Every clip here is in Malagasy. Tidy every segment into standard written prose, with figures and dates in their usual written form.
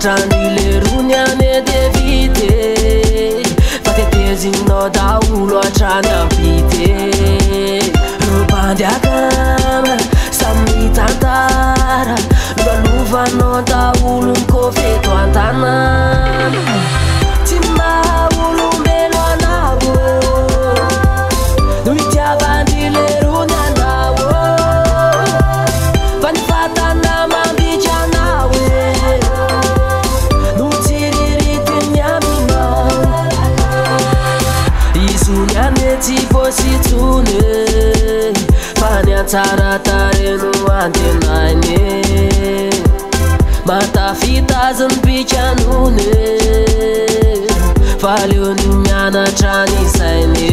Trandile runyane devite Fate tezinao daolo atrany ampite Robandiakana samy tantara Lovanao daolo nkofeto antanana Tsy maha-olombelo anao No itiavandrile rony anao Fa ny fatana mambitry anao No tsiririty aminao Izony ane tsy fositsony Fa ny antsaratareno antenainy Matafitaziny pitranony Fa leony mianatra ny sainy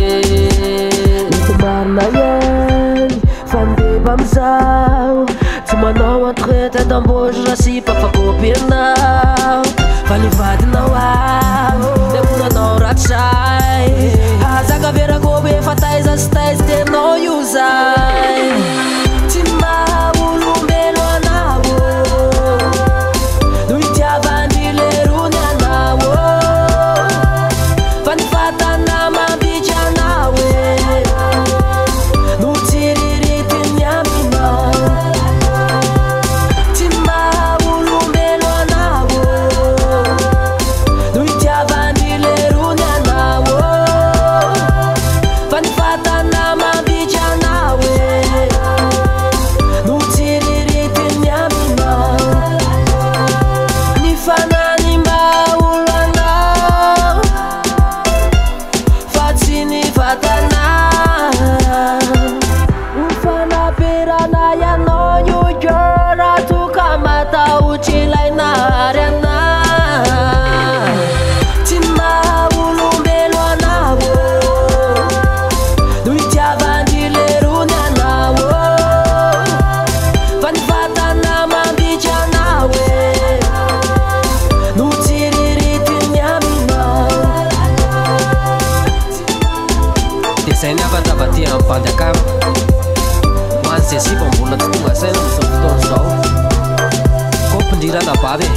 Mety marina iany fandeba amizao Tsy manao entraite d'embauche raha sy pafakopenao Fa ny vadinao ao Lemonanao ratsay Hazaka verako efa taiza sy taiza tenao io zay Tsy maha-olombelo anao No itiavandrile rony anao Fa ny fatana mambitry anao No tsiririty aminao Tsy maha-olombelo anao No itiavandrile rony anao Fa ny fatana mambitry anao No tsiririty aminao Ny fanany maha-olo anao Fa tsy ny vatana Ny fanaperana ianao io raha toka matahotra ilainary anao Tsy maha-olombelo anao No itiavandrile rony anao Fa ny vatana mambitry anao No tsiririty aminao Dia zay ny afatavaty amin'ny bandy akamo Ho an'izay siva mbola tsy tonga saina amin'izao fotoana izao Koa mpindrirana vavy